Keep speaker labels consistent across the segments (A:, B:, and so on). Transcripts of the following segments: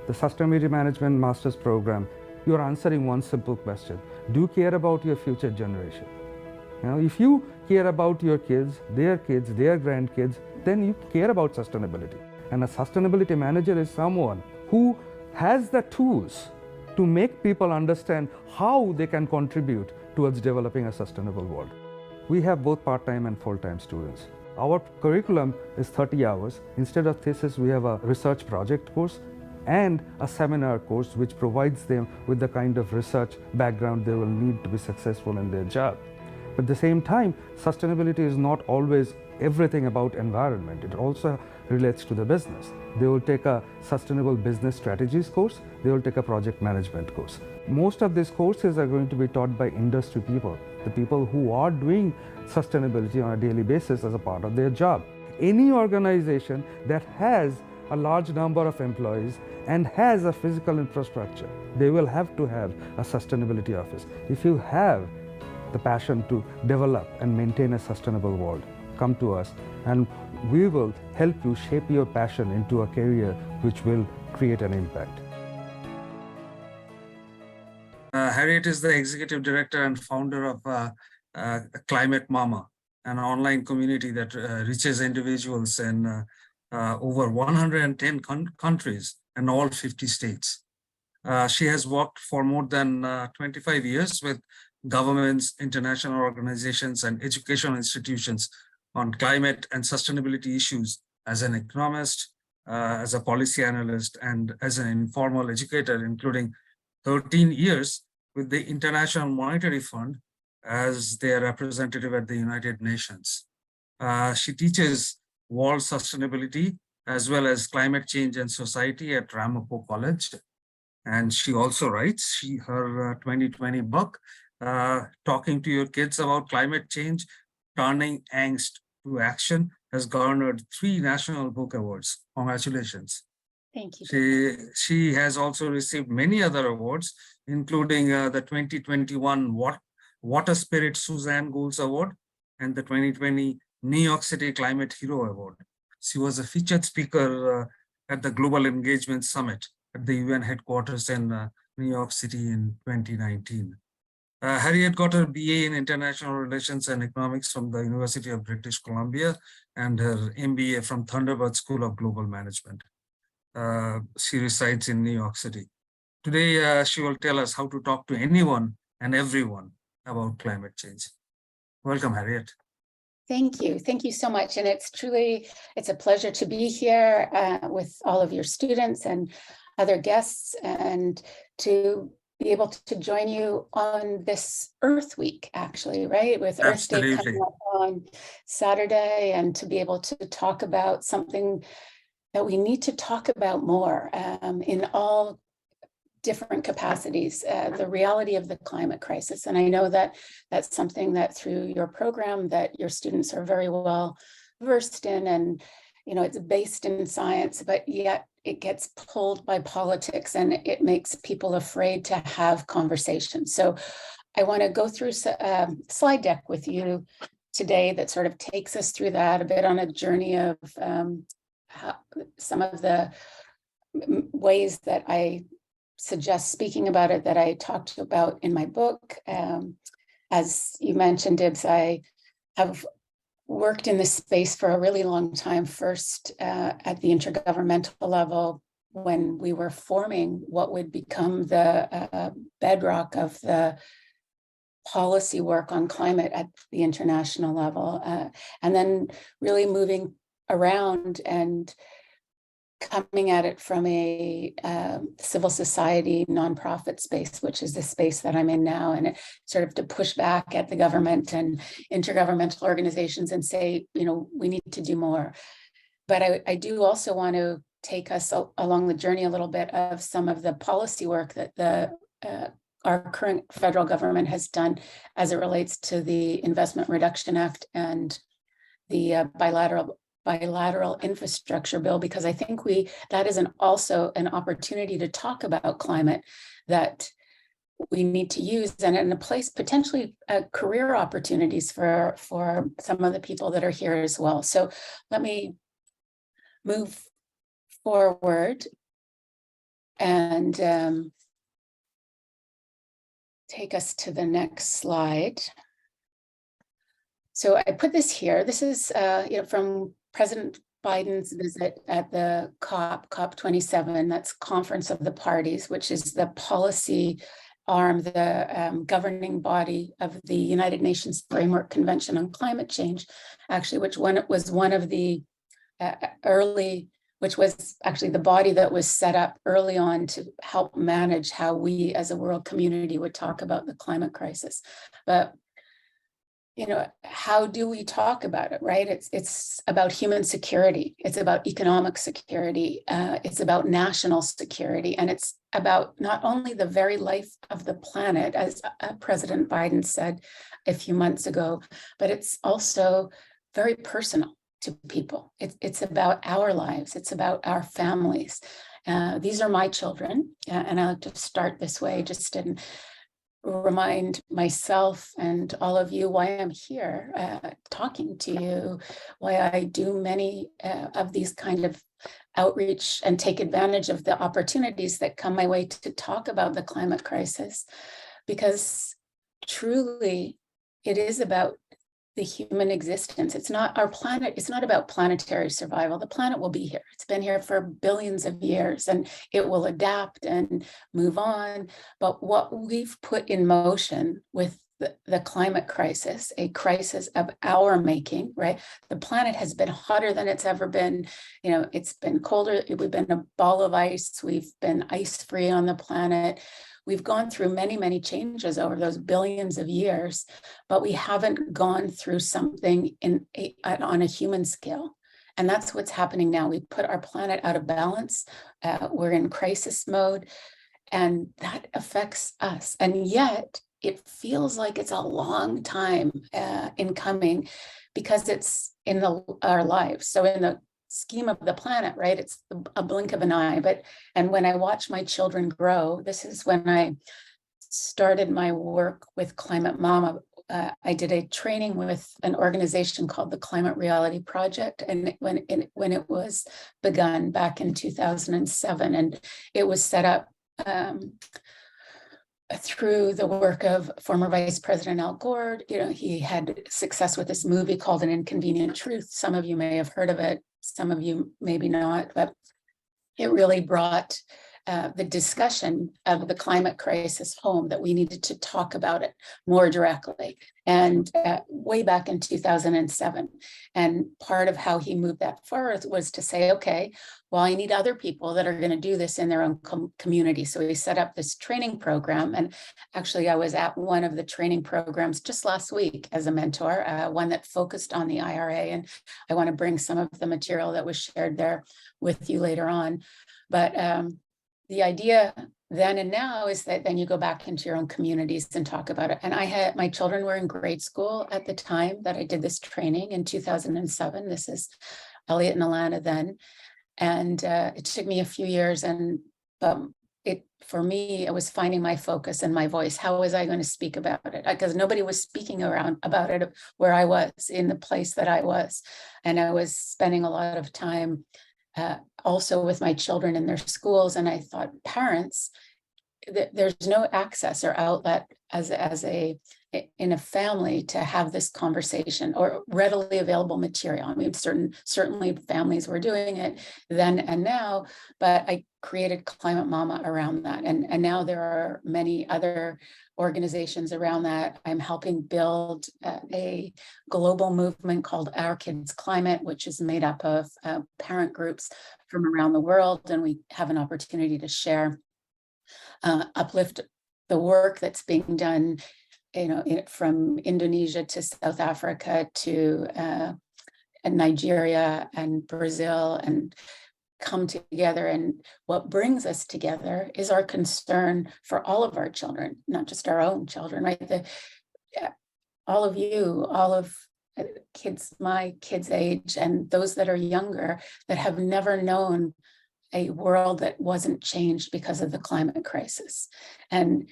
A: the Sustainability Management Master's Program, you're answering one simple question. Do you care about your future generation? If you care about your kids, their grandkids, then you care about sustainability. And a sustainability manager is someone who has the tools to make people understand how they can contribute towards developing a sustainable world. We have both part-time and full-time students. Our curriculum is 30 hours. Instead of thesis, we have a research project course and a seminar course which provides them with the kind of research background they will need to be successful in their job. But at the same time, sustainability is not always everything about environment. It also relates to the business. They will take a sustainable business strategies course. They will take a project management course. Most of these courses are going to be taught by industry people, the people who are doing sustainability on a daily basis as a part of their job. Any organization that has a large number of employees and has a physical infrastructure, they will have to have a sustainability office. If you have the passion to develop and maintain a sustainable world, come to us and we will help you shape your passion into a career which will create an impact.
B: Harriet is the executive director and founder of Climate Mama, an online community that reaches individuals in over 110 countries and all 50 states. She has worked for more than 25 years with governments, international organizations, and educational institutions on climate and sustainability issues as an economist, as a policy analyst, and as an informal educator, including 13 years with the International Monetary Fund as their representative at the United Nations. She teaches world sustainability as well as climate change and society at Ramapo College. And she also writes her 2020 book, Talking to Your Kids About Climate Change, Turning Angst to Action, has garnered 3 National Book Awards. Congratulations.
C: Thank you.
B: She has also received many other awards, including the 2021 Water Spirit Suzanne Goulds Award and the 2020 New York City Climate Hero Award. She was a featured speaker at the Global Engagement Summit at the UN headquarters in New York City in 2019. Harriet got her BA in International Relations and Economics from the University of British Columbia and her MBA from Thunderbird School of Global Management. She resides in New York City. Today, she will tell us how to talk to anyone and everyone about climate change. Welcome, Harriet.
C: Thank you. Thank you so much. And it's a pleasure to be here with all of your students and other guests and to be able to join you on this Earth Week, actually, right? With Earth Day coming up on Saturday, and to be able to talk about something that we need to talk about more in all different capacities, the reality of the climate crisis. And I know that that's something that through your program that your students are very well versed in, and it's based in science, but yet it gets pulled by politics and it makes people afraid to have conversations. So I want to go through a slide deck with you today that sort of takes us through that a bit on a journey of some of the ways that I suggest speaking about it that I talked about in my book. As you mentioned, Dibs, I have worked in this space for a really long time, first at the intergovernmental level when we were forming what would become the bedrock of the policy work on climate at the international level, and then really moving around and coming at it from a civil society nonprofit space, which is the space that I'm in now, and sort of to push back at the government and intergovernmental organizations and say, we need to do more. But I do also want to take us along the journey a little bit of some of the policy work that our current federal government has done as it relates to the Investment Reduction Act and the bilateral infrastructure bill, because I think that is also an opportunity to talk about climate that we need to use, and in a place potentially career opportunities for some of the people that are here as well. So let me move forward and take us to the next slide. So I put this here. This is from President Biden's visit at the COP27, that's Conference of the Parties, which is the policy arm, the governing body of the United Nations Framework Convention on Climate Change, actually, which was one of the which was actually the body that was set up early on to help manage how we as a world community would talk about the climate crisis. But how do we talk about it, right? It's about human security. It's about economic security. It's about national security. And it's about not only the very life of the planet, as President Biden said a few months ago, but it's also very personal to people. It's about our lives. It's about our families. These are my children. And I'll just start this way, just in remind myself and all of you why I'm here talking to you, why I do many of these kind of outreach and take advantage of the opportunities that come my way to talk about the climate crisis, because truly it is about the human existence. It's not our planet. It's not about planetary survival. The planet will be here. It's been here for billions of years and it will adapt and move on. But what we've put in motion with the climate crisis, a crisis of our making, right? The planet has been hotter than it's ever been. It's been colder. We've been a ball of ice. We've been ice-free on the planet. We've gone through many, many changes over those billions of years, but we haven't gone through something on a human scale. And that's what's happening now. We put our planet out of balance. We're in crisis mode, and that affects us. And yet it feels like it's a long time in coming, because it's in our lives. So in the scheme of the planet, right? It's a blink of an eye. And when I watch my children grow, this is when I started my work with Climate Mama. I did a training with an organization called the Climate Reality Project, and when it was begun back in 2007, and it was set up through the work of former Vice President Al Gore. He had success with this movie called An Inconvenient Truth. Some of you may have heard of it. Some of you maybe not, but it really brought the discussion of the climate crisis home, that we needed to talk about it more directly, and way back in 2007. And part of how he moved that forward was to say, okay, well, I need other people that are going to do this in their own community. So he set up this training program. And actually, I was at one of the training programs just last week as a mentor, one that focused on the IRA. And I want to bring some of the material that was shared there with you later on. But the idea then and now is that then you go back into your own communities and talk about it. And my children were in grade school at the time that I did this training in 2007. This is Elliot and Alana then. And it took me a few years, and for me, it was finding my focus and my voice. How was I going to speak about it? Because nobody was speaking about it where I was, in the place that I was. And I was spending a lot of time also with my children in their schools. And I thought, parents, there's no access or outlet in a family to have this conversation, or readily available material. I mean, certainly families were doing it then and now, but I created Climate Mama around that. And now there are many other organizations around that. I'm helping build a global movement called Our Kids Climate, which is made up of parent groups from around the world. And we have an opportunity to share, uplift the work that's being done, from Indonesia to South Africa to Nigeria and Brazil, and come together. And what brings us together is our concern for all of our children, not just our own children, right? All of you, all of kids, my kids' age, and those that are younger, that have never known a world that wasn't changed because of the climate crisis. And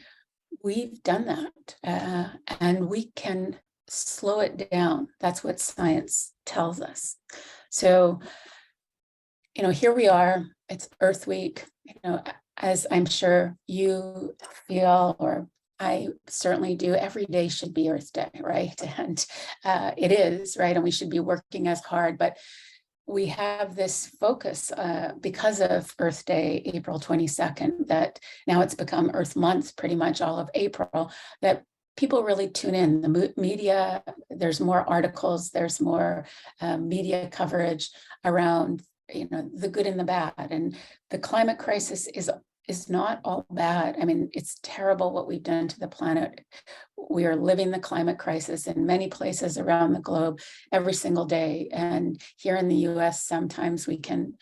C: we've done that, and we can slow it down. That's what science tells us. So, here we are. It's Earth Week. as I'm sure you feel, or I certainly do, every day should be Earth Day, right? And it is, right? And we should be working as hard, but we have this focus because of Earth Day, April 22nd, that now it's become Earth Month, pretty much all of April, that people really tune in. The media, there's more articles, there's more media coverage around, the good and the bad. And the climate crisis is not all bad. I mean, it's terrible what we've done to the planet. We are living the climate crisis in many places around the globe every single day. And here in the US, sometimes we can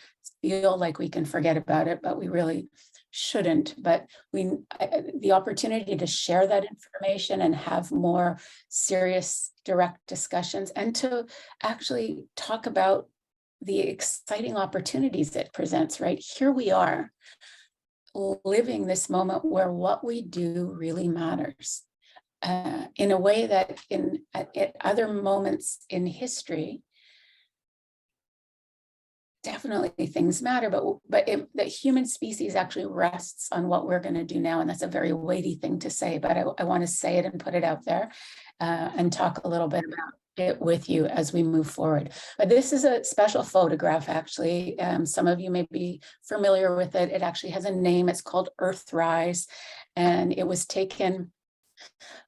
C: feel like we can forget about it, but we really shouldn't. But the opportunity to share that information and have more serious, direct discussions, and to actually talk about the exciting opportunities it presents, right? Here we are living this moment where what we do really matters in a way that at other moments in history, definitely things matter, but the human species actually rests on what we're going to do now. And that's a very weighty thing to say, but I want to say it and put it out there and talk a little bit about it with you as we move forward. But this is a special photograph, actually. Some of you may be familiar with it. It actually has a name. It's called Earthrise, and it was taken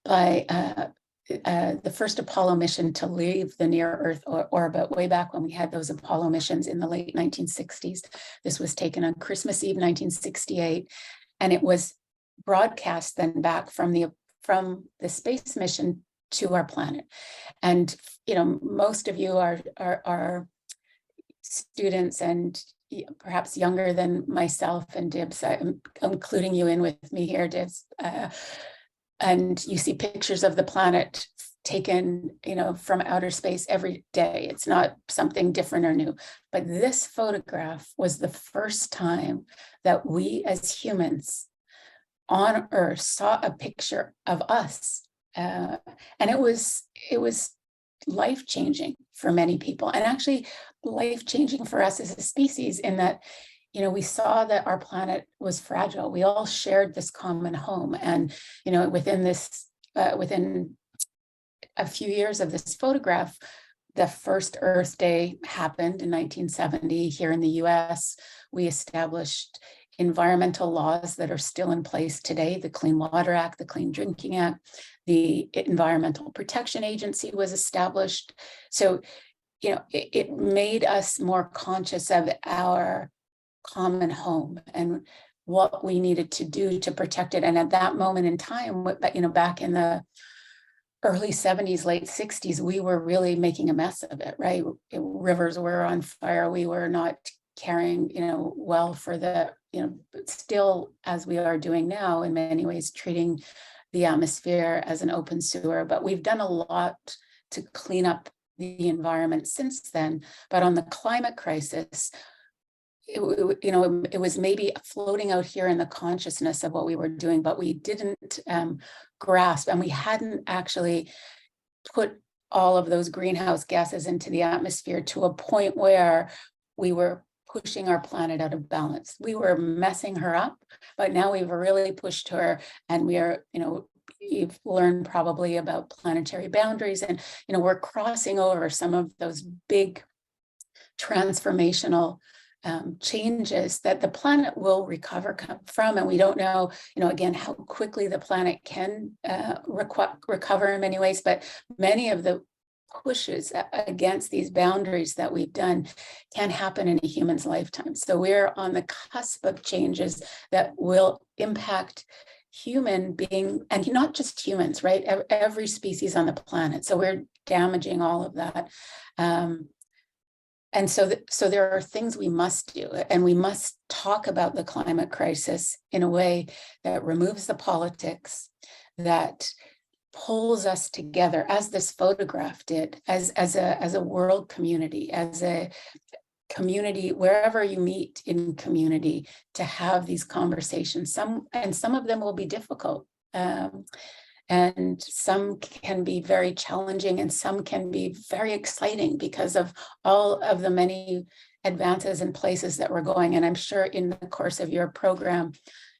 C: by the first Apollo mission to leave the near Earth orbit way back when we had those Apollo missions in the late 1960s. This was taken on Christmas Eve, 1968, and it was broadcast then back from the space mission to our planet. And most of you are students and perhaps younger than myself and Dibs. I'm including you in with me here, Dibs. And you see pictures of the planet taken, from outer space every day. It's not something different or new. But this photograph was the first time that we as humans on Earth saw a picture of us. And it was life-changing for many people, and actually life-changing for us as a species, in that we saw that our planet was fragile. We all shared this common home, and within a few years of this photograph, the first Earth Day happened in 1970 here in the US. We established environmental laws that are still in place today: the Clean Water Act, the Clean Drinking Act, the Environmental Protection Agency was established. So, it made us more conscious of our common home and what we needed to do to protect it. And at that moment in time, back in the early 70s, late 60s, we were really making a mess of it, right? Rivers were on fire. We were not caring, well for the, still, as we are doing now, in many ways, treating the atmosphere as an open sewer. But we've done a lot to clean up the environment since then. But on the climate crisis, it was maybe floating out here in the consciousness of what we were doing, but we didn't grasp, and we hadn't actually put all of those greenhouse gases into the atmosphere to a point where we were pushing our planet out of balance. We were messing her up, but now we've really pushed her, and we are, you've learned probably about planetary boundaries, and we're crossing over some of those big transformational changes that the planet will recover from. And we don't know, again, how quickly the planet can recover in many ways, but many of the pushes against these boundaries that we've done can happen in a human's lifetime. So we're on the cusp of changes that will impact human being, and not just humans, right? Every species on the planet. So we're damaging all of that. And so there are things we must do, and we must talk about the climate crisis in a way that removes the politics, that pulls us together, as this photograph did, as a world community, as a community, wherever you meet in community, to have these conversations. Some of them will be difficult. And some can be very challenging, and some can be very exciting because of all of the many advances in places that we're going. And I'm sure in the course of your program,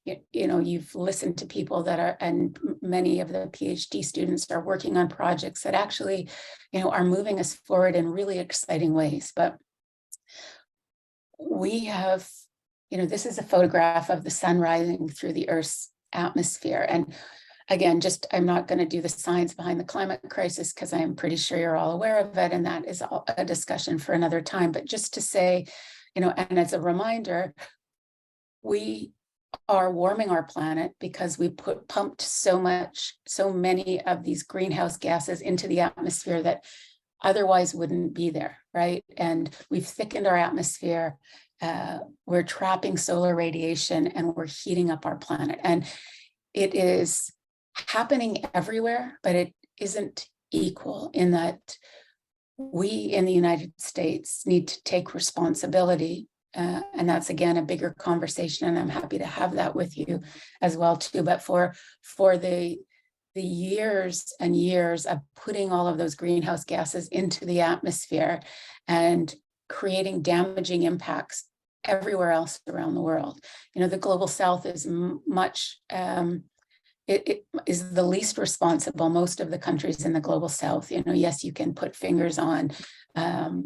C: you know, you've listened to people that are, and many of the PhD students are working on projects that actually, you know, are moving us forward in really exciting ways. But we have, you know, this is a photograph of the sun rising through the Earth's atmosphere. And again, just, I'm not going to do the science behind the climate crisis because I'm pretty sure you're all aware of it. And that is a discussion for another time. But just to say, you know, and as a reminder, we are warming our planet because we pumped so many of these greenhouse gases into the atmosphere that otherwise wouldn't be there, right? And we've thickened our atmosphere. We're trapping solar radiation and we're heating up our planet. And it is happening everywhere, but it isn't equal in that we in the United States need to take responsibility. And that's, again, a bigger conversation, and I'm happy to have that with you as well too. But for the years and years of putting all of those greenhouse gases into the atmosphere and creating damaging impacts everywhere else around the world, you know, the global South is much it is the least responsible. Most of the countries in the global South, you know, yes, you can put fingers on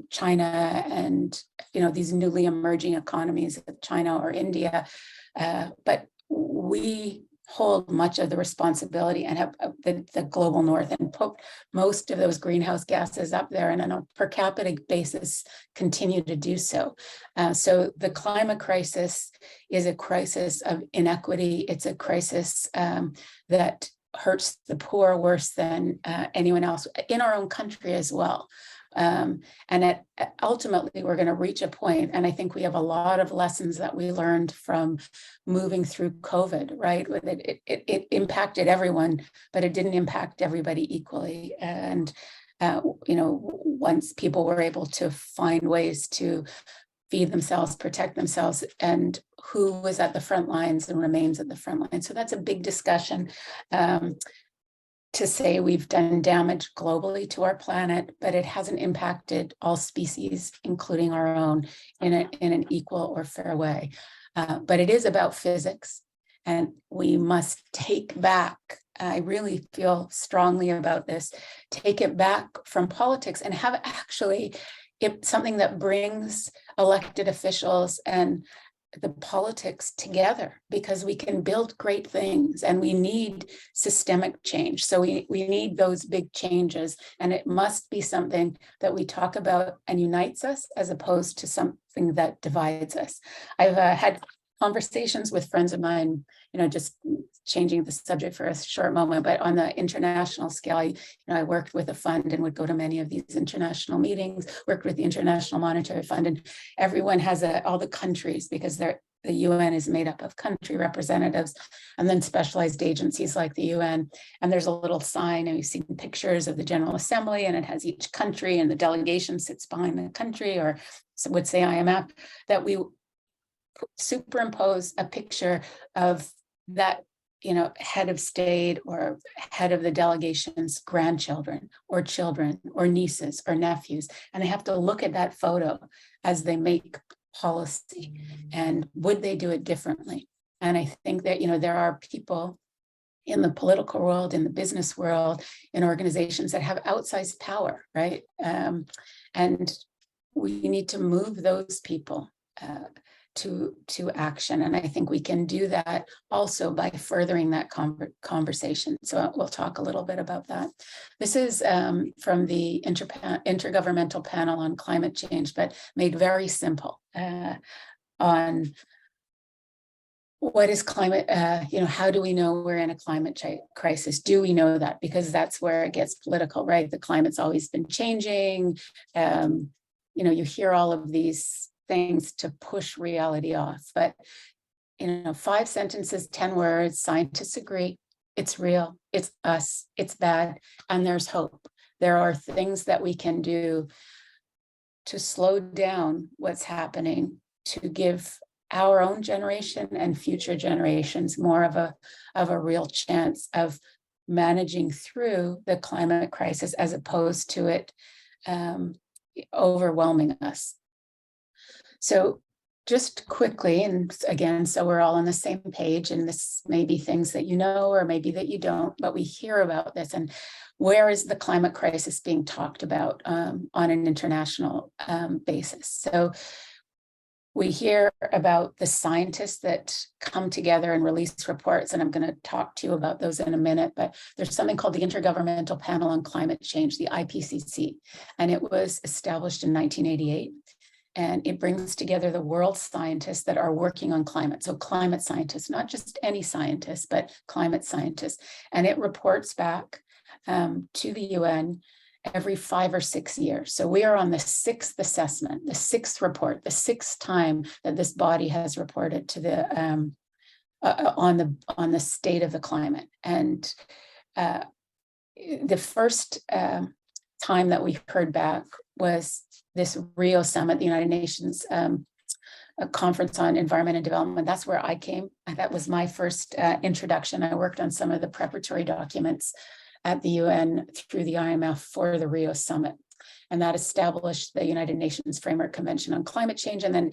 C: China and, you know, these newly emerging economies of China or India, but we hold much of the responsibility and have the global North and put most of those greenhouse gases up there, and on a per capita basis continue to do so. So the climate crisis is a crisis of inequity. It's a crisis that hurts the poor worse than anyone else in our own country as well. And ultimately, we're going to reach a point, and I think we have a lot of lessons that we learned from moving through COVID, right? It impacted everyone, but it didn't impact everybody equally. And, you know, once people were able to find ways to feed themselves, protect themselves, and who was at the front lines and remains at the front lines. So that's a big discussion. To say we've done damage globally to our planet, but it hasn't impacted all species, including our own, in an equal or fair way. But it is about physics, and we must take back, I really feel strongly about this, take it back from politics and have actually something that brings elected officials and the politics together, because we can build great things and we need systemic change. So we need those big changes, and it must be something that we talk about and unites us as opposed to something that divides us. I've had conversations with friends of mine, you know, just changing the subject for a short moment, but on the international scale, I worked with a fund and would go to many of these international meetings, worked with the International Monetary Fund, and everyone has all the countries, because the UN is made up of country representatives and then specialized agencies like the UN. And there's a little sign, and you've seen pictures of the General Assembly, and it has each country, and the delegation sits behind the country, or would say IMF, that we superimpose a picture of that, you know, head of state or head of the delegation's grandchildren or children or nieces or nephews, and they have to look at that photo as they make policy, and would they do it differently? And I think that, you know, there are people in the political world, in the business world, in organizations that have outsized power, right? And we need to move those people to action. And I think we can do that also by furthering that conversation. So we'll talk a little bit about that. This is from the Intergovernmental Panel on Climate Change, but made very simple on what is climate, you know, how do we know we're in a climate crisis? Do we know that? Because that's where it gets political, right? The climate's always been changing. You know, you hear all of these things to push reality off, but, you know, 5 sentences, 10 words, scientists agree, it's real, it's us, it's bad, and there's hope. There are things that we can do to slow down what's happening, to give our own generation and future generations more of a real chance of managing through the climate crisis, as opposed to it overwhelming us. So just quickly, and again, so we're all on the same page, and this may be things that you know, or maybe that you don't, but we hear about this. And where is the climate crisis being talked about on an international basis? So we hear about the scientists that come together and release reports, and I'm going to talk to you about those in a minute, but there's something called the Intergovernmental Panel on Climate Change, the IPCC, and it was established in 1988. And it brings together the world scientists that are working on climate. So climate scientists, not just any scientists, but climate scientists. And it reports back to the UN every 5 or 6 years. So we are on the 6th assessment, the 6th report, the 6th time that this body has reported to the on the state of the climate. And the first time that we heard back was this Rio summit, the United Nations a conference on environment and development. That's where I came. That was my first introduction. I worked on some of the preparatory documents at the UN through the IMF for the Rio summit. And that established the United Nations Framework Convention on Climate Change. And then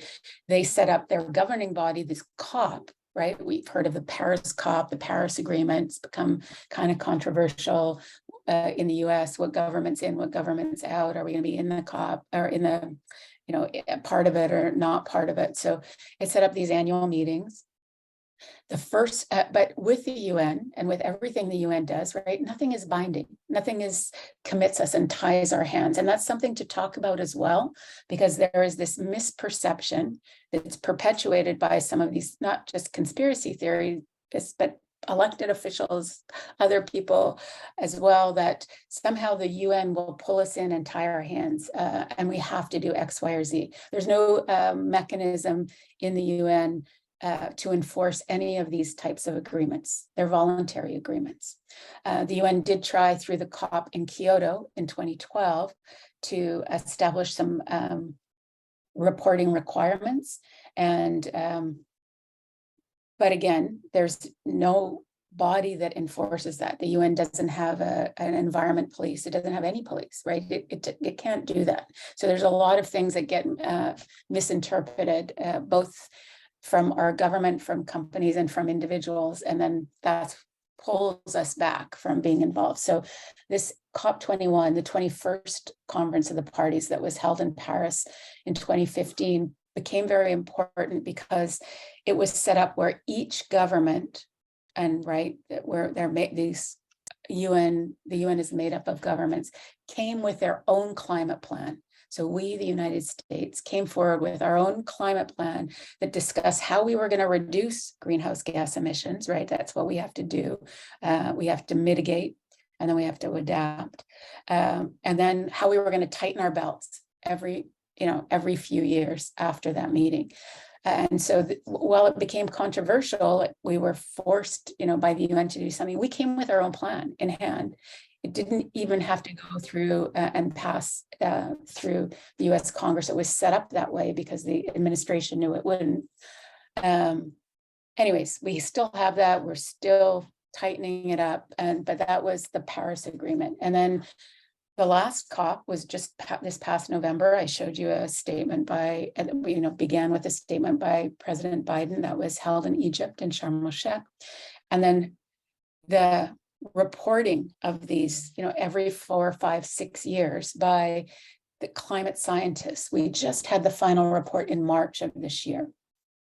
C: they set up their governing body, this COP, right? We've heard of the Paris COP, the Paris Agreement. It's become kind of controversial in the US, what government's in, what government's out. Are we going to be in the COP or in the, you know, part of it or not part of it? So it set up these annual meetings. The first, but with the UN and with everything the UN does, right, nothing is binding, nothing is commits us and ties our hands. And that's something to talk about as well, because there is this misperception that's perpetuated by some of these, not just conspiracy theories, but elected officials, other people as well, that somehow the UN will pull us in and tie our hands and we have to do X, Y, or Z. There's no mechanism in the UN to enforce any of these types of agreements. They're voluntary agreements. The UN did try through the COP in Kyoto in 2012 to establish some reporting requirements. And but again, there's no body that enforces that. The UN doesn't have an environment police. It doesn't have any police, right? It can't do that. So there's a lot of things that get misinterpreted, both from our government, from companies, and from individuals. And then that pulls us back from being involved. So this COP21, the 21st conference of the parties that was held in Paris in 2015, became very important because it was set up where each government, and right, where they're made these the UN is made up of governments, came with their own climate plan. So we, the United States, came forward with our own climate plan that discussed how we were going to reduce greenhouse gas emissions, right? That's what we have to do. We have to mitigate, and then we have to adapt. And then how we were going to tighten our belts every few years after that meeting. And so while it became controversial, we were forced, by the UN to do something. We came with our own plan in hand. It didn't even have to go through and pass through the US Congress. It was set up that way because the administration knew it wouldn't. Anyways, we still have that. We're still tightening it up. But that was the Paris Agreement. And then the last COP was just this past November. I showed you a statement began with a statement by President Biden that was held in Egypt, in Sharm el-Sheikh. And then the reporting of these, every 4, 5, 6 years by the climate scientists. We just had the final report in March of this year,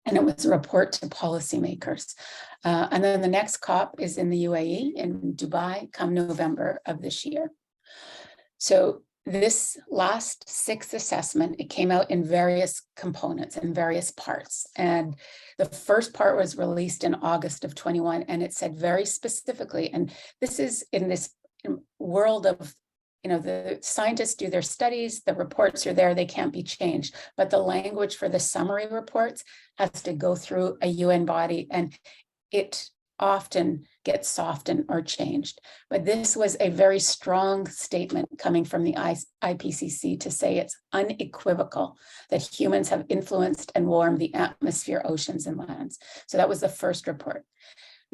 C: and it was a report to policymakers. And then the next COP is in the UAE, in Dubai, come November of this year. So this last 6th assessment, it came out in various components and various parts. And the first part was released in August of 21, and it said very specifically, and this is in this world of, the scientists do their studies, the reports are there, they can't be changed. But the language for the summary reports has to go through a UN body, and it often gets softened or changed. But this was a very strong statement coming from the IPCC to say it's unequivocal that humans have influenced and warmed the atmosphere, oceans, and lands. So that was the first report.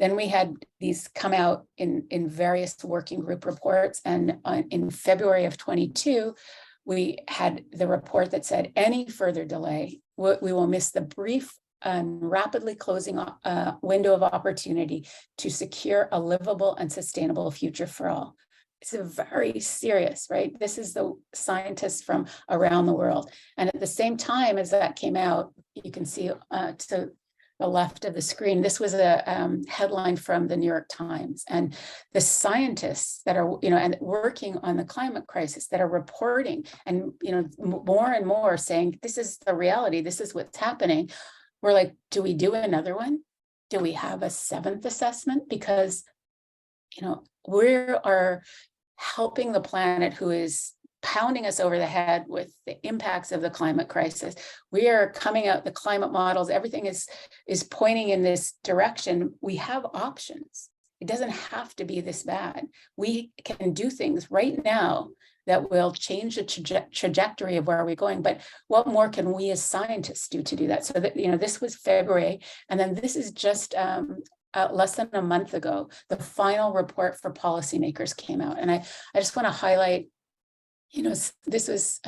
C: Then we had these come out in various working group reports. And in February of 22, we had the report that said any further delay, we will miss the brief and rapidly closing window of opportunity to secure a livable and sustainable future for all. It's a very serious, right? This is the scientists from around the world. And at the same time as that came out, you can see to the left of the screen, this was a headline from the New York Times. And the scientists that are, and working on the climate crisis that are reporting and, more and more saying, this is the reality, this is what's happening. We're like, do we do another one? Do we have a 7th assessment? Because, we are helping the planet who is pounding us over the head with the impacts of the climate crisis. We are coming out, the climate models, everything is pointing in this direction. We have options. It doesn't have to be this bad. We can do things right now that will change the trajectory of where we're going. But what more can we as scientists do to do that? So that, this was February, and then this is just less than a month ago, the final report for policymakers came out. And I just want to highlight, this was,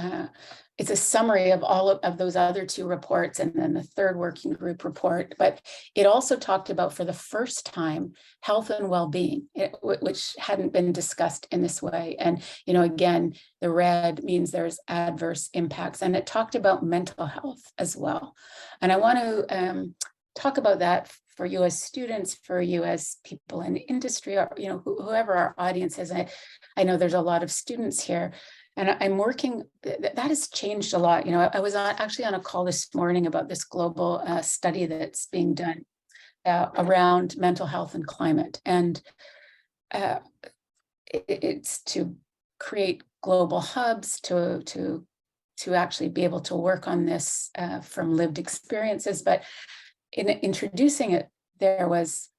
C: it's a summary of all of those other 2 reports and then the 3rd working group report, but it also talked about, for the first time, health and well-being, which hadn't been discussed in this way. And, again, the red means there's adverse impacts, and it talked about mental health as well. And I want to talk about that for you as students, for you as people in industry, or, whoever our audience is. I know there's a lot of students here. And I'm working, that has changed a lot. I was actually on a call this morning about this global study that's being done around mental health and climate. And it's to create global hubs to actually be able to work on this from lived experiences. But in introducing it, there was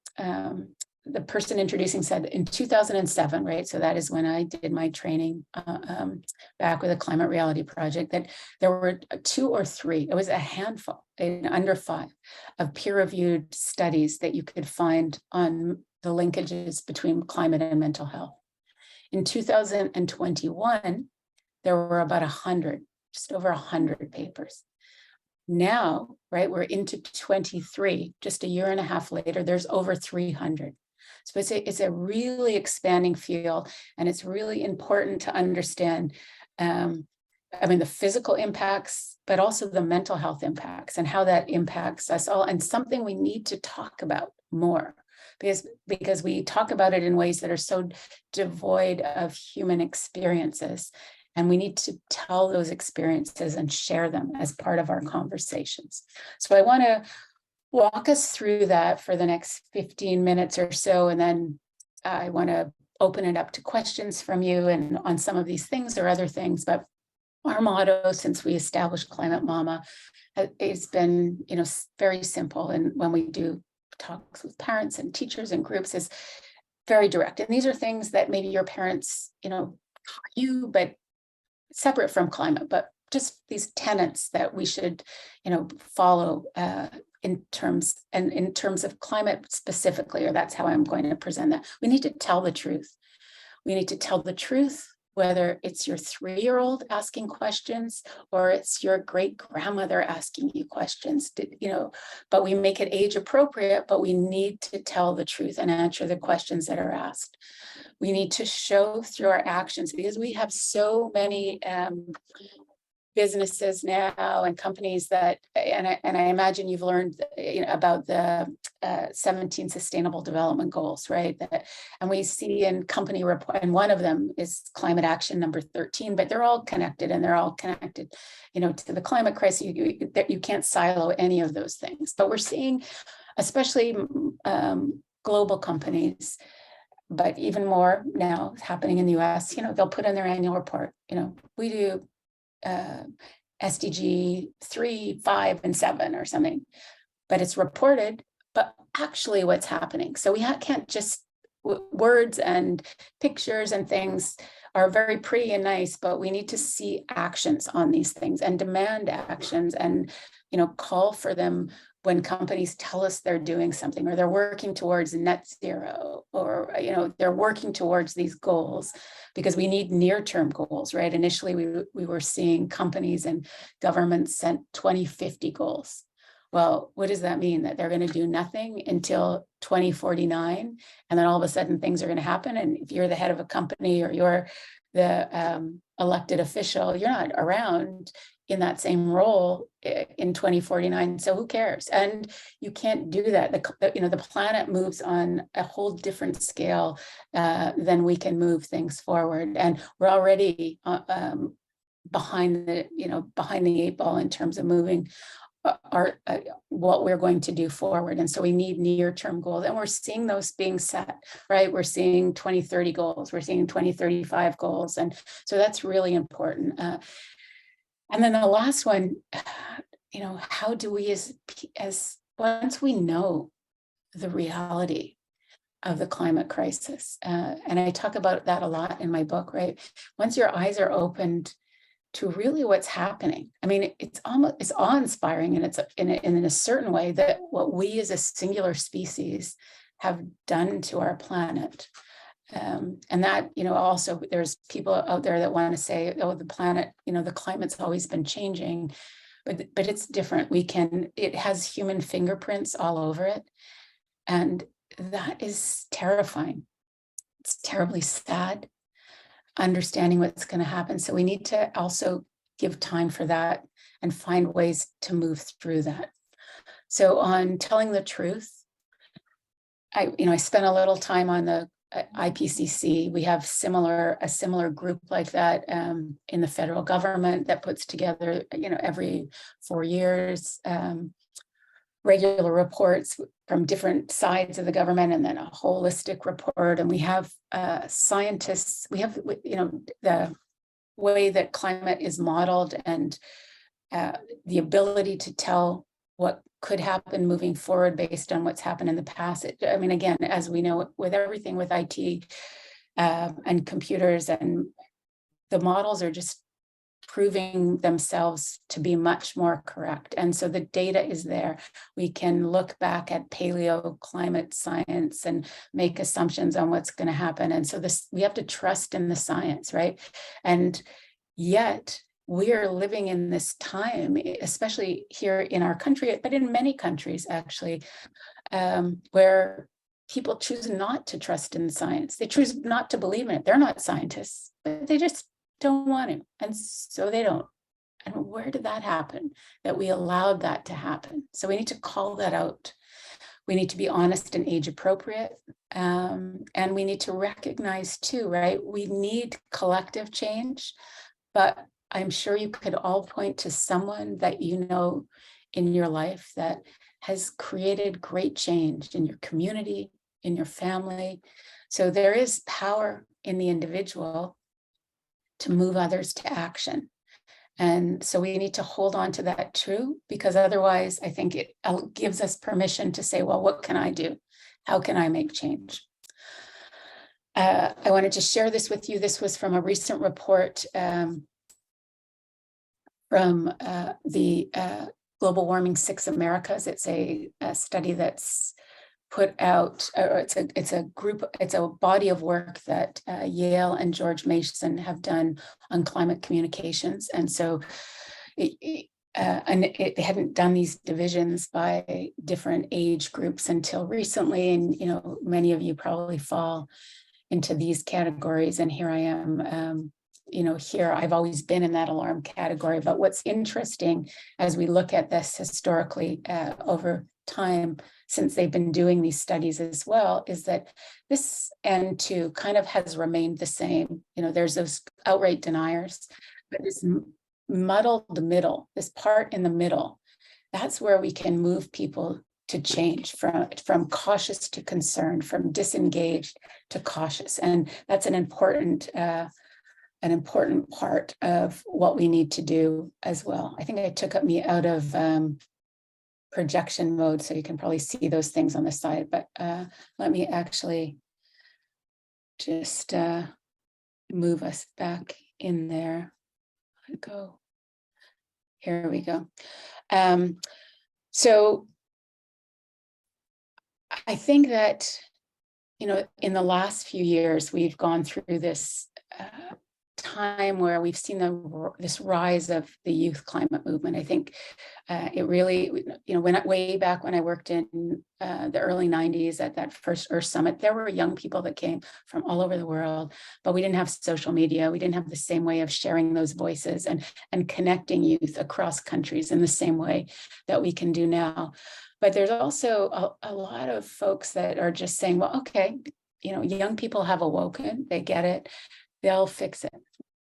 C: the person introducing said in 2007, right? So that is when I did my training back with the Climate Reality Project, that there were 2 or 3, it was a handful, under 5 of peer-reviewed studies that you could find on the linkages between climate and mental health. In 2021, there were about 100, just over 100 papers. Now, right, we're into 23, just a year and a half later, there's over 300. So it's a really expanding field, and it's really important to understand, the physical impacts, but also the mental health impacts and how that impacts us all, and something we need to talk about more, because we talk about it in ways that are so devoid of human experiences. And we need to tell those experiences and share them as part of our conversations. So I want to walk us through that for the next 15 minutes or so. And then I want to open it up to questions from you and on some of these things or other things. But our motto since we established Climate Mama, it's been, very simple. And when we do talks with parents and teachers and groups, is very direct. And these are things that maybe your parents, taught you, but separate from climate, but just these tenets that we should, follow in terms of climate specifically, or that's how I'm going to present that. We need to tell the truth. We need to tell the truth, whether it's your 3-year-old asking questions or it's your great grandmother asking you questions, but we make it age appropriate, but we need to tell the truth and answer the questions that are asked. We need to show through our actions, because we have so many businesses now and companies that, and I imagine you've learned about the 17 Sustainable Development Goals, right? And we see in company report, and one of them is climate action number 13, but they're all connected, and they're all connected, to the climate crisis. You can't silo any of those things. But we're seeing, especially global companies, but even more now happening in the US, they'll put in their annual report, we do SDG 3, 5, and 7 or something, but it's reported, but actually what's happening. So we can't just, words and pictures and things are very pretty and nice, but we need to see actions on these things and demand actions and, call for them when companies tell us they're doing something, or they're working towards net zero, or they're working towards these goals, because we need near-term goals, right? Initially, we were seeing companies and governments set 2050 goals. Well, what does that mean? That they're going to do nothing until 2049, and then all of a sudden things are going to happen? And if you're the head of a company, or you're the elected official, you're not around in that same role in 2049. So who cares? And you can't do that. The planet moves on a whole different scale than we can move things forward. And we're already behind the eight ball in terms of moving what we're going to do forward. And so we need near-term goals, and we're seeing those being set, right? We're seeing 2030 goals, we're seeing 2035 goals. And so that's really important. And then the last one, how do we as once we know the reality of the climate crisis, and I talk about that a lot in my book, right? Once your eyes are opened to really what's happening. I mean, it's awe-inspiring, and it's in a certain way that what we as a singular species have done to our planet. And that, also there's people out there that want to say, oh, the planet, the climate's always been changing, but it's different. It has human fingerprints all over it. And that is terrifying. It's terribly sad, understanding what's going to happen. So we need to also give time for that and find ways to move through that. So on telling the truth, I spent a little time on the IPCC. We have a similar group like that in the federal government that puts together, every 4 years, regular reports from different sides of the government, and then a holistic report. And we have scientists, we have, the way that climate is modeled, and the ability to tell what could happen moving forward based on what's happened in the past. Again, as we know, with everything with IT and computers, and the models are just proving themselves to be much more correct. And so the data is there. We can look back at paleo climate science and make assumptions on what's going to happen. And so we have to trust in the science, right? And yet we are living in this time, especially here in our country, but in many countries actually, where people choose not to trust in science. They choose not to believe in it. They're not scientists, but they just don't want to, and so they don't. And where did that happen, that we allowed that to happen? So we need to call that out. We need to be honest and age appropriate, and we need to recognize too, right? We need collective change, but I'm sure you could all point to someone that in your life that has created great change in your community, in your family. So there is power in the individual to move others to action. And so we need to hold on to that true, because otherwise I think it gives us permission to say, well, what can I do? How can I make change? I wanted to share this with you. This was from a recent report from the Global Warming 6 Americas. It's a study that's put out, or it's a body of work that Yale and George Mason have done on climate communications. And so they hadn't done these divisions by different age groups until recently. And, many of you probably fall into these categories. And here I am, here I've always been in that alarm category. But what's interesting as we look at this historically over time, since they've been doing these studies as well, is that this N2 kind of has remained the same. There's those outright deniers, but this muddled middle, this part in the middle, that's where we can move people to change from cautious to concerned, from disengaged to cautious. And that's an important part of what we need to do as well. I think I took me out of projection mode, so you can probably see those things on the side, but let me actually just move us back in there. Here we go. So I think that, in the last few years, we've gone through this time where we've seen this rise of the youth climate movement. I think it really, way back when I worked in the early 90s at that first Earth Summit, there were young people that came from all over the world, but we didn't have social media. We didn't have the same way of sharing those voices and connecting youth across countries in the same way that we can do now. But there's also a lot of folks that are just saying, well, okay, young people have awoken, they get it, they'll fix it.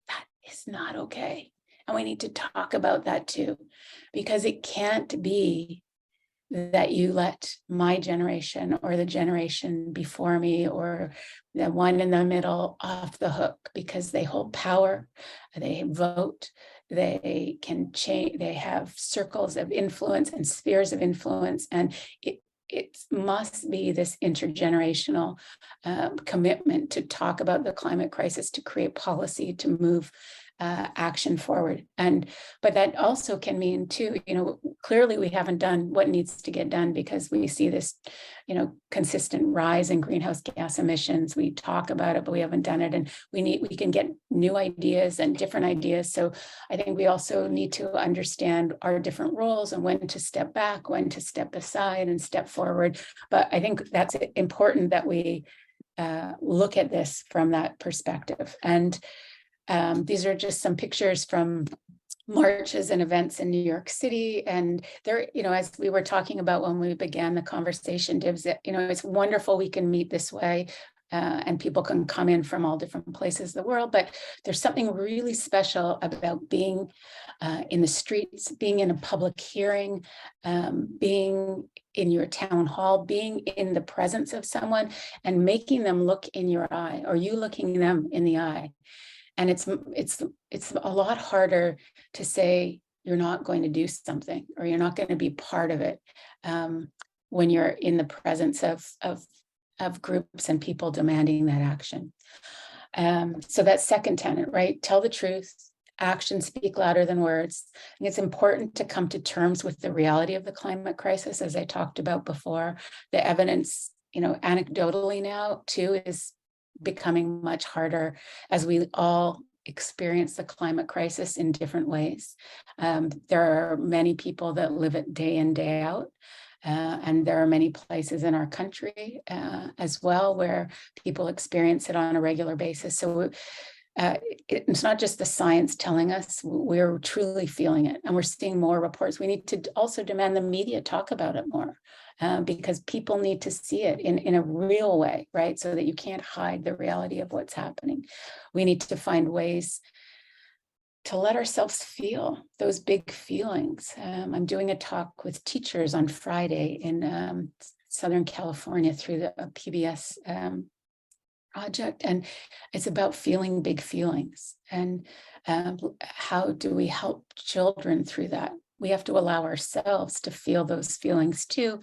C: That is not okay. And we need to talk about that too, because it can't be that you let my generation or the generation before me or the one in the middle off the hook because they hold power, they vote, they can change, they have circles of influence and spheres of influence. And it must be this intergenerational commitment to talk about the climate crisis, to create policy, to move action forward. But that also can mean too, clearly we haven't done what needs to get done because we see this, consistent rise in greenhouse gas emissions. We talk about it, but we haven't done it. And we can get new ideas and different ideas. So I think we also need to understand our different roles and when to step back, when to step aside and step forward. But I think that's important that we look at this from that perspective. And these are just some pictures from marches and events in New York City. And there, as we were talking about when we began the conversation, Dibs, it's wonderful we can meet this way and people can come in from all different places of the world. But there's something really special about being in the streets, being in a public hearing, being in your town hall, being in the presence of someone and making them look in your eye, or you looking them in the eye. And it's a lot harder to say you're not going to do something or you're not going to be part of it when you're in the presence of groups and people demanding that action. So that second tenet, right? Tell the truth. Actions speak louder than words. And it's important to come to terms with the reality of the climate crisis, as I talked about before. The evidence, anecdotally now too, is becoming much harder as we all experience the climate crisis in different ways. There are many people that live it day in, day out. And there are many places in our country as well where people experience it on a regular basis. So it's not just the science telling us, we're truly feeling it. And we're seeing more reports. We need to also demand the media talk about it more. Because people need to see it in a real way, right? So that you can't hide the reality of what's happening. We need to find ways to let ourselves feel those big feelings. I'm doing a talk with teachers on Friday in Southern California through the PBS project, and it's about feeling big feelings and how do we help children through that. We have to allow ourselves to feel those feelings too,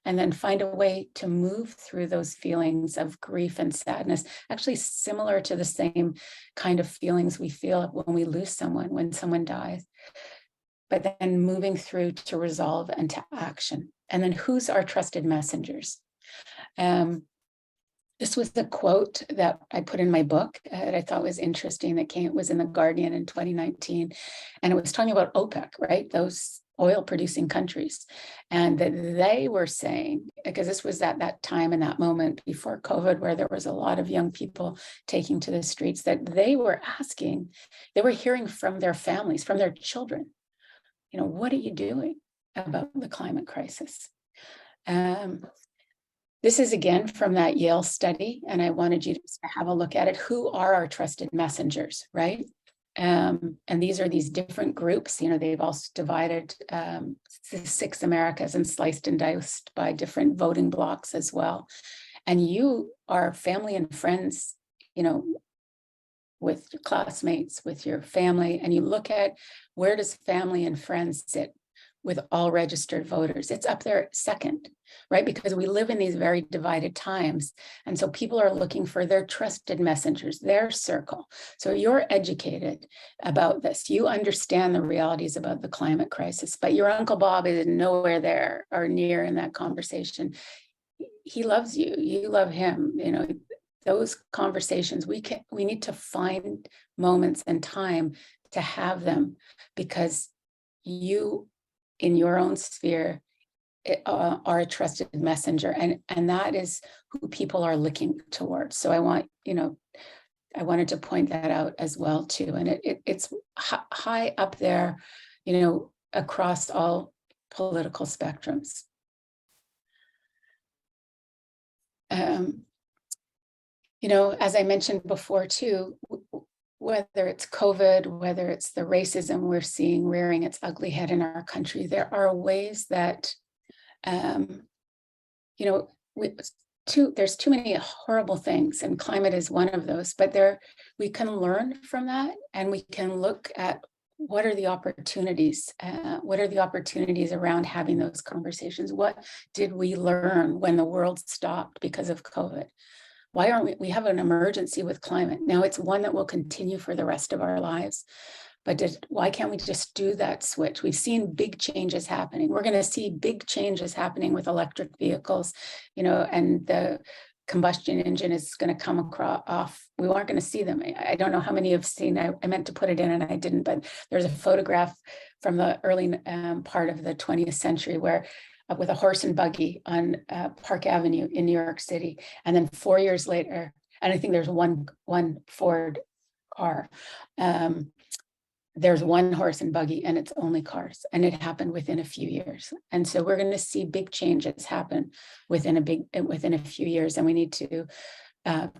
C: and then find a way to move through those feelings of grief and sadness, actually similar to the same kind of feelings we feel when we lose someone, when someone dies, but then moving through to resolve and to action. And then who's our trusted messengers? This was the quote that I put in my book that I thought was interesting it was in The Guardian in 2019. And it was talking about OPEC, right? Those oil producing countries. And that they were saying, because this was at that time and that moment before COVID, where there was a lot of young people taking to the streets, that they were hearing from their families, from their children, what are you doing about the climate crisis? This is again from that Yale study, and I wanted you to have a look at it. Who are our trusted messengers, right? And these are these different groups. They've also divided the 6 Americas and sliced and diced by different voting blocks as well. And you are family and friends, with your classmates, with your family, and you look at where does family and friends sit with all registered voters. It's up there second, right? Because we live in these very divided times. And so people are looking for their trusted messengers, their circle. So you're educated about this. You understand the realities about the climate crisis, but your Uncle Bob is nowhere there or near in that conversation. he loves you, you love him, you know, those conversations, we need to find moments and time to have them, because you, in your own sphere, are a trusted messenger, and that is who people are looking towards. So I want, you know, I wanted to point that out as well too. And it's high up there, you know, across all political spectrums. You know, as I mentioned before too, whether it's COVID, whether it's the racism we're seeing rearing its ugly head in our country, there are ways that, you know, there's too many horrible things, and climate is one of those, but we can learn from that, and we can look at what are the opportunities around having those conversations. What did we learn when the world stopped because of COVID? Why aren't we have an emergency with climate? Now it's one that will continue for the rest of our lives. But why can't we just do that switch? We've seen big changes happening. We're going to see big changes happening with electric vehicles, you know, and the combustion engine is going to come off. We aren't going to see them. I don't know how many have seen. I meant to put it in and I didn't, but there's a photograph from the early part of the 20th century where with a horse and buggy on Park Avenue in New York City. And then 4 years later, and I think there's one Ford car, there's one horse and buggy and it's only cars, and it happened within a few years. And so we're going to see big changes happen within a few years, and we need to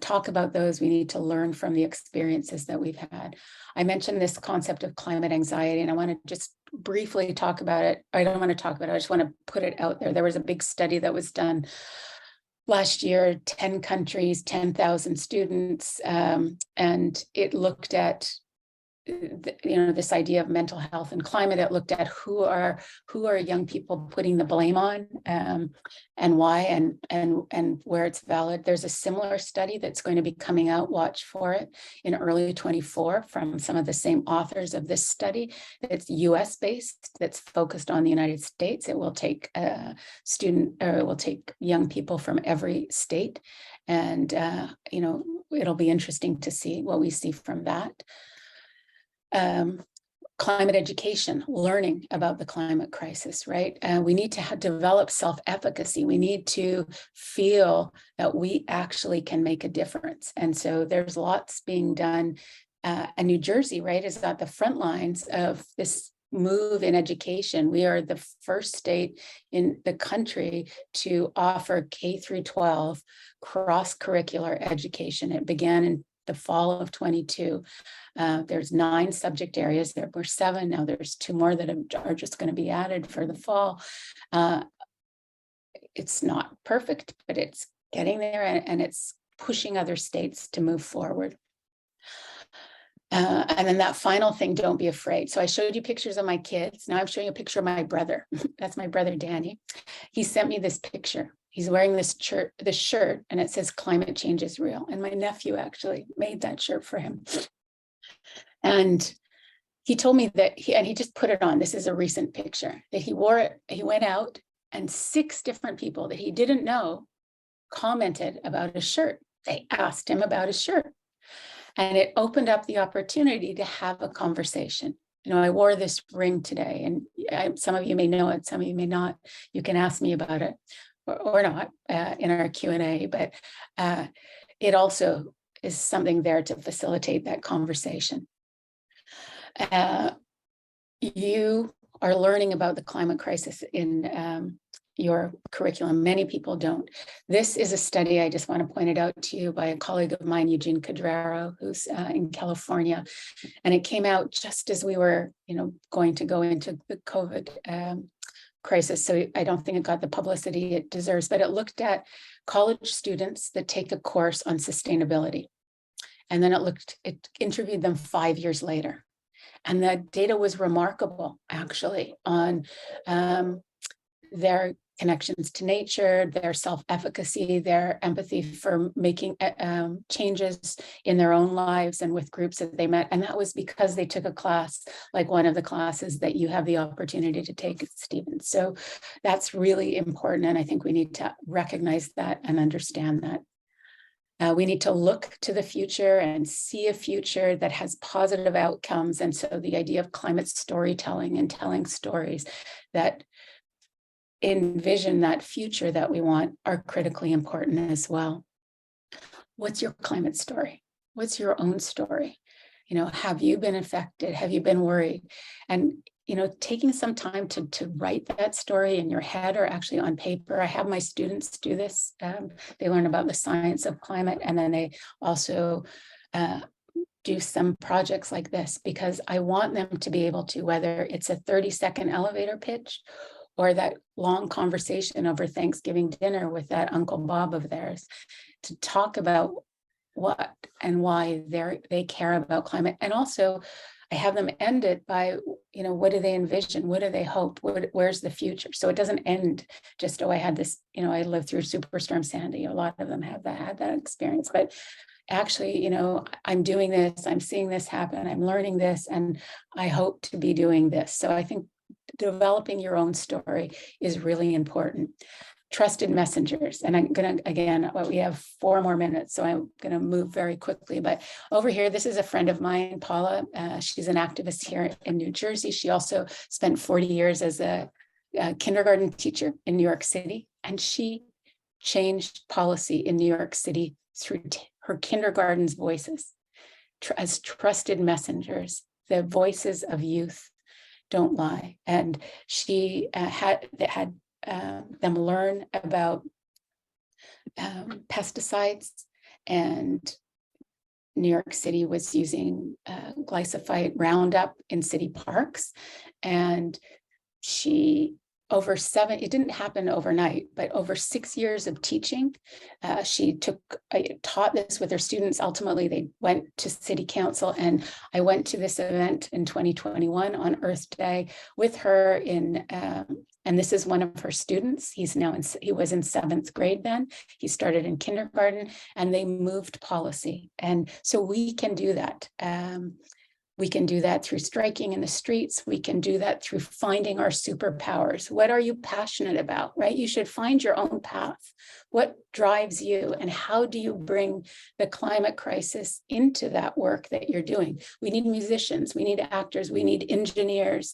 C: talk about those. We need to learn from the experiences that we've had. I mentioned this concept of climate anxiety, and I want to just briefly talk about it. I don't want to talk about it. I just want to put it out there. There was a big study that was done last year, 10 countries, 10,000 students, and it looked at, you know, this idea of mental health and climate. It looked at who are young people putting the blame on, and why, and where it's valid. There's a similar study that's going to be coming out, watch for it, in early 24 from some of the same authors of this study. It's US based, that's focused on the United States. It will take it will take young people from every state, and you know, it'll be interesting to see what we see from that. Climate education, learning about the climate crisis, right? We need to develop self-efficacy. We need to feel that we actually can make a difference. And so there's lots being done. And New Jersey, right, is at the front lines of this move in education. We are the first state in the country to offer K through 12 cross-curricular education. It began in the fall of 22. There's 9 subject areas. There were 7. Now there's 2 more that are just going to be added for the fall. It's not perfect, but it's getting there, and it's pushing other states to move forward. And then that final thing, don't be afraid. So I showed you pictures of my kids. Now I'm showing you a picture of my brother. That's my brother, Danny. He sent me this picture. He's wearing this shirt, and it says "Climate change is real." And my nephew actually made that shirt for him. And he told me that he just put it on. This is a recent picture that he wore it. He went out, and 6 different people that he didn't know commented about his shirt. They asked him about his shirt, and it opened up the opportunity to have a conversation. You know, I wore this ring today, and some of you may know it, some of you may not. You can ask me about it or not in our Q&A, but it also is something there to facilitate that conversation. You are learning about the climate crisis in your curriculum. Many people don't. This is a study, I just want to point it out to you, by a colleague of mine, Eugene Cadraro, who's in California. And it came out just as we were, you know, going to go into the COVID crisis. So I don't think it got the publicity it deserves, but it looked at college students that take a course on sustainability. And then it interviewed them 5 years later. And the data was remarkable, actually, on their connections to nature, their self-efficacy, their empathy for making changes in their own lives and with groups that they met. And that was because they took a class like one of the classes that you have the opportunity to take, Stephen. So that's really important. And I think we need to recognize that and understand that. We need to look to the future and see a future that has positive outcomes. And so the idea of climate storytelling and telling stories that envision that future that we want are critically important as well. What's your climate story? What's your own story? Have you been affected? Have you been worried? And taking some time to write that story in your head or actually on paper. I have my students do this. They learn about the science of climate, and then they also do some projects like this, because I want them to be able to, whether it's a 30-second elevator pitch or that long conversation over Thanksgiving dinner with that Uncle Bob of theirs, to talk about what and why they care about climate. And also, I have them end it by, what do they envision? What do they hope? Where's the future? So it doesn't end just, I had this, I lived through Superstorm Sandy. A lot of them had that experience, but actually, I'm doing this, I'm seeing this happen, I'm learning this, and I hope to be doing this. So I think developing your own story is really important. Trusted messengers. And I'm going to, again, we have 4 more minutes, so I'm going to move very quickly. But over here, this is a friend of mine, Paula. She's an activist here in New Jersey. She also spent 40 years as a kindergarten teacher in New York City. And she changed policy in New York City through her kindergarten's voices as trusted messengers. The voices of youth don't lie. And she had them learn about pesticides, and New York City was using glyphosate Roundup in city parks. And it didn't happen overnight, but over 6 years of teaching, she taught this with her students. Ultimately, they went to city council, and I went to this event in 2021 on Earth Day with her and this is one of her students. He was in 7th grade then. He started in kindergarten, and they moved policy. And so we can do that. We can do that through striking in the streets. We can do that through finding our superpowers. What are you passionate about, right? You should find your own path. What drives you, and how do you bring the climate crisis into that work that you're doing? We need musicians, we need actors, we need engineers,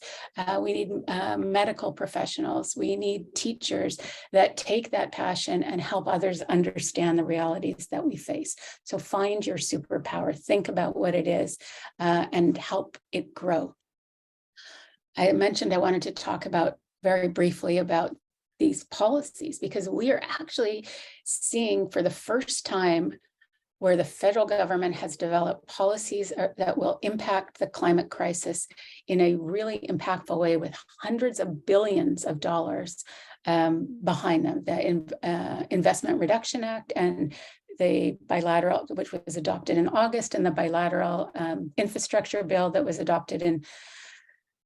C: we need medical professionals, we need teachers that take that passion and help others understand the realities that we face. So find your superpower, think about what it is, and help it grow. I mentioned I wanted to talk about very briefly about these policies, because we are actually seeing for the first time where the federal government has developed policies that will impact the climate crisis in a really impactful way, with hundreds of billions of dollars behind them. The Investment Reduction Act and the bilateral, which was adopted in August, and the bilateral infrastructure bill that was adopted in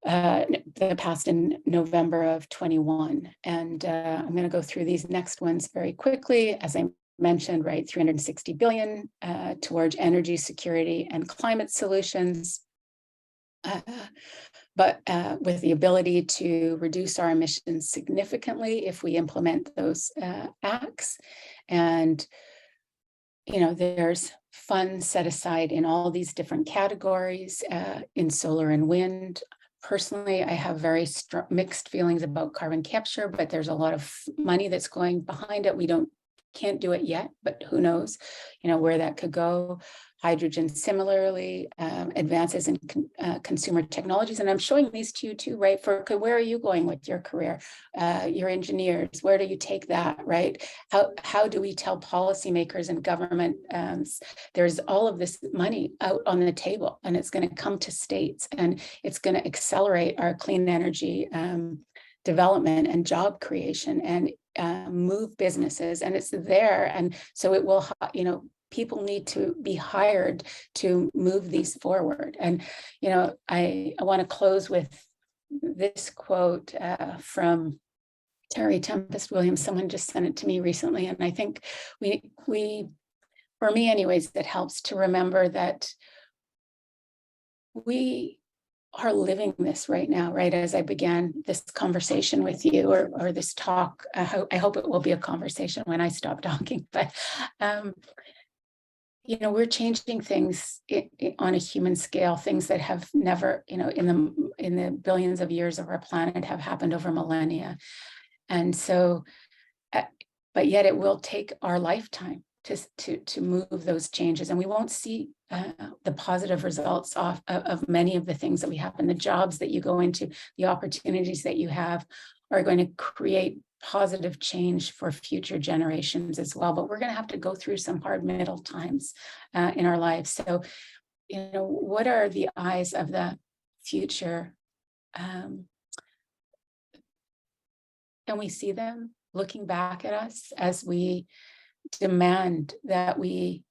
C: that passed in November of 21. And I'm going to go through these next ones very quickly. As I mentioned, right, 360 billion towards energy security and climate solutions, but with the ability to reduce our emissions significantly if we implement those acts. And there's funds set aside in all these different categories in solar and wind. Personally, I have very mixed feelings about carbon capture, but there's a lot of money that's going behind it. We can't do it yet, but who knows, where that could go. Hydrogen, similarly, advances in consumer technologies. And I'm showing these to you too, right? Where are you going with your career? Your engineers, where do you take that, right? How do we tell policymakers and government, there's all of this money out on the table, and it's going to come to states, and it's going to accelerate our clean energy development and job creation, and move businesses, and it's there. And so it will, people need to be hired to move these forward. And, I want to close with this quote from Terry Tempest Williams, someone just sent it to me recently, and I think we, for me anyways, it helps to remember that we are living this right now, right? As I began this conversation with you, or this talk, I hope it will be a conversation when I stop talking, but you know, we're changing things on a human scale, things that have never, you know, in the billions of years of our planet have happened over millennia. And so, but yet it will take our lifetime to move those changes, and we won't see the positive results of many of the things that we have, and the jobs that you go into, the opportunities that you have are going to create positive change for future generations as well. But we're going to have to go through some hard middle times in our lives. So, you know, what are the eyes of the future? Can we see them looking back at us as we demand that we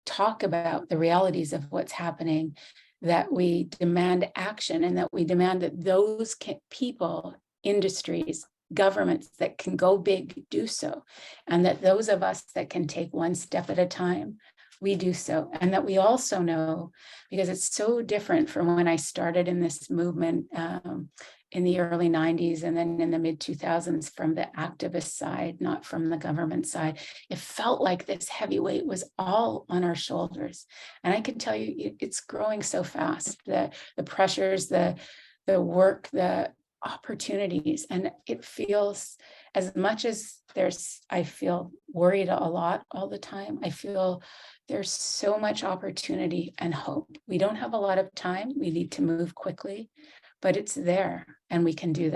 C: talk about the realities of what's happening, that we demand action, and that we demand that those people, industries, governments that can go big do so, and that those of us that can take one step at a time, we do so. And that we also know, because it's so different from when I started in this movement in the early 90s and then in the mid 2000s, from the activist side, not from the government side, it felt like this heavy weight was all on our shoulders. And I can tell you, it's growing so fast, the pressures, the work, the opportunities. And it feels, as much as I feel worried a lot all the time, I feel there's so much opportunity and hope. We don't have a lot of time. We need to move quickly, but it's there, and we can do that.